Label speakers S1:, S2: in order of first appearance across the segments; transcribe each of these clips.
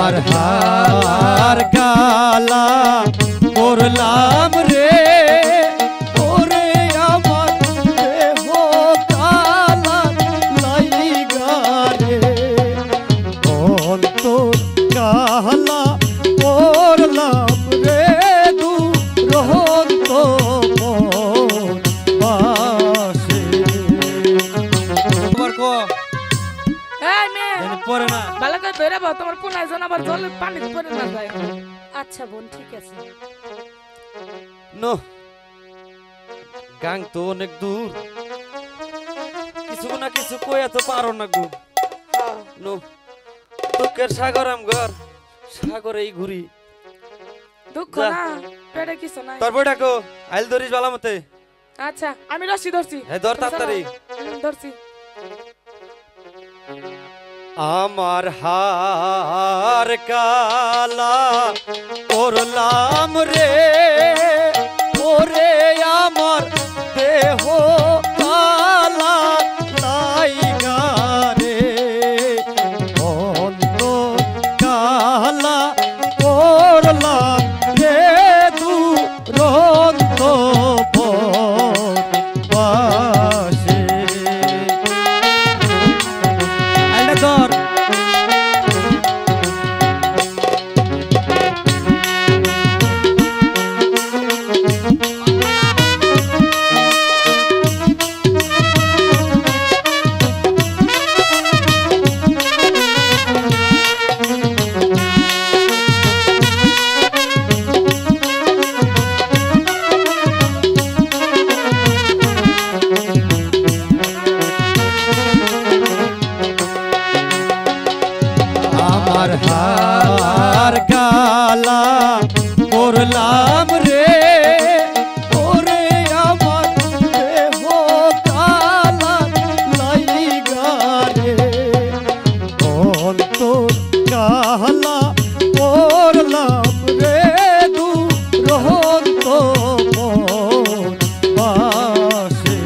S1: আমার হার কালা করলাম রে ওরে আমার দেহ কালা লাইগা রে অন্তর কালা করলাম রে দুরন্ত বাসে তোমার কো
S2: এই মে
S1: পরে না
S2: ভালো করে বেরে বাবা তোমার কোন আইজন আবার জল পানি পড়ে না যায়।
S3: আচ্ছা বোন ঠিক আছে।
S1: নো গাং তো অনেক দূর কিছু না কিছু কইয়া তো পারো না গো নো দুঃখের সাগর আমগর সাগরেই ঘুরি
S2: দুঃখ না পেটে কিছু নাই
S1: তারপর ডাকো আইল ধরিস বালা মতে।
S2: আচ্ছা আমি রশি ধরছি
S1: হ্যাঁ ধর তাড়াতাড়ি
S2: ধরছি।
S1: আমার হার কালা করলাম রে ওরে আমার দেহ কালা লাইগা রে অন্তর কালা করলাম রে দুরন্ত বাসে আইলা ধর আমার হার কালা করলাম রে ওরে আমার দেহ কালা লাইগা রে অন্তর কালা করলাম রে দুরন্ত বাসে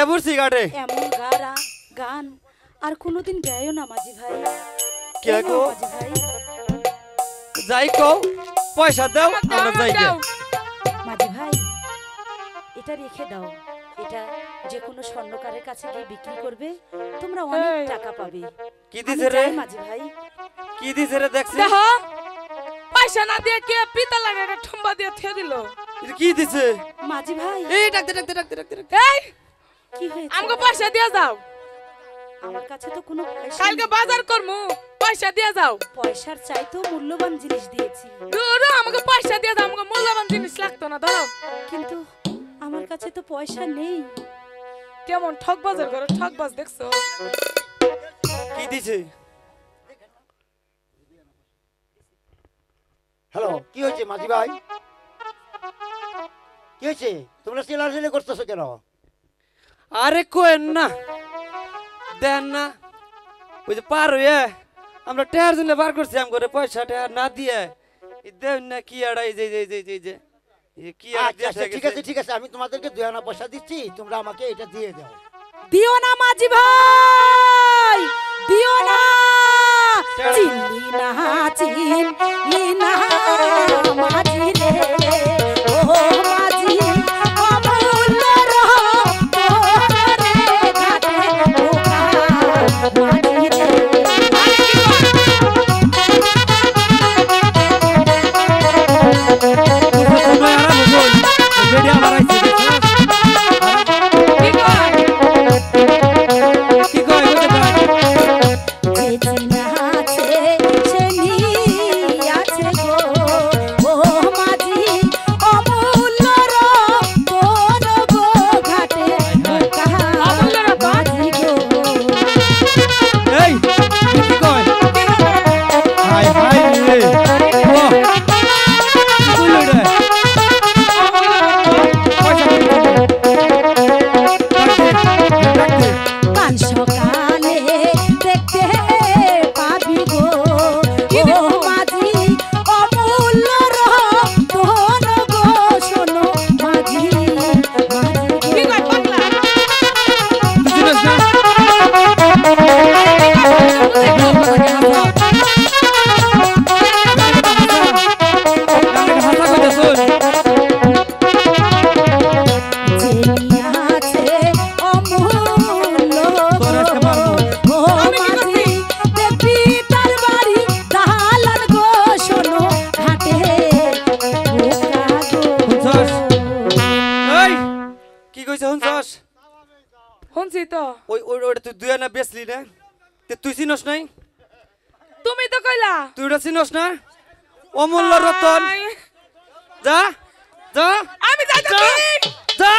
S1: পড়ছি গাড়ে
S3: এমন গান আর কোনোদিন গায়ও না মাঝি ভাই।
S1: কে
S3: এই নাও
S1: গো?
S3: মাঝি ভাই,
S1: যাই কও পয়সা দাও আমরা যাই গে।
S3: মাঝি ভাই এটা রেখে দাও। এটা যে কোনো স্বর্ণকারের কাছে গিয়ে বিক্রি করবে, তোমরা অনেক
S2: এই।
S3: টাকা পাবে।
S1: কি
S3: আমি
S1: দিছে রে
S3: যাই মাঝি ভাই।
S1: কি দিছে রে দেখছি
S2: দেখো পয়সা না দিয়ে কে পিতা লাগে একটা ঠুম্বা দিয়ে থে দিল।
S1: এটা কি দিছে
S3: মাঝি ভাই
S1: এই ডাকতে ডাকতে ডাকতে ডাকতে ডাকতে।
S2: এই
S3: কি হয়েছে?
S2: আমাকে পয়সা দিয়ে যাও,
S3: আমার কাছে তো কোনো পয়সা
S2: কালকে
S3: নেই।
S2: বাজার করমু, পয়সা দিয়ে যাও।
S3: পয়সার চাইতেও মূল্যবান জিনিস দিয়েছি,
S2: দূর আমাকে পয়সা দিয়ে যাও, আমাকে মূল্যবান জিনিস লাগতো না। ধরো
S3: কিন্তু আমার কাছে তো পয়সা নেই।
S2: কেমন ঠক বাজার করো, ঠক বাজ দেখছো?
S1: কি দিছে
S4: হ্যালো, কি হয়েছে মাঝি ভাই? কি হয়েছে? তোমরা চিল্লাচিল্লি করতেছো কেন?
S1: আরে কোয়েন না দেন না ওই যে পার হয়ে আমরা টেহার জন্য বার করছি আম করে পয়সা টেহার না দিয়ে দেন না কি আড়া এই যে এই যে এই যে এই যে এই কি আর
S4: আচ্ছা আচ্ছা, ঠিক আছে ঠিক আছে, আমি তোমাদেরকে 2 আনা পয়সা দিচ্ছি, তোমরা আমাকে এটা দিয়ে দাও।
S3: দিও না মাঝি ভাই, দিও না। চিনলি না চিনলি না মাঝি রে, ও মাঝি অমূল্য রতনে ঘাটে ঢোকা মাঝি রে।
S2: কি কয়?
S1: কি কয়
S3: যে চিনা আছে সে নিয়াছে গো, ও মাঝি অমূল্য রতন গো ঘাটে ঢোকা মাঝি গো।
S1: এই কি কয় হাই হাই রে ও কি কইলো রে পয়সা ডাকতে
S3: কাল সকালে দেখতে পাবি গো, ও মাঝি অমূল্য রতন গো, শোনো মাঝি মাঝি
S2: কি
S3: গো।
S2: কয় পাগলা?
S1: বুঝিস না ভাষা কইতে শুন
S3: আছে অমূল্য
S1: তোর আজকে মারবো।
S3: ও মাঝি দেখবি তার বাড়ি দালান গো, শোনো ঘাটে ঢোকা
S1: শুনছস?
S3: গো।
S1: এই কি কইছ শুনছস
S2: শুনছি তো।
S1: ওই ওই ওটা তুই 2 আনা বেচলি না তে তুই চিনস নাই
S2: তুমি তো কইলা
S1: তুই ওটা চিনস না অমূল্য রতন
S2: আই,
S1: যা যা
S2: আমি যাই তো
S1: যা
S2: কি?
S1: যা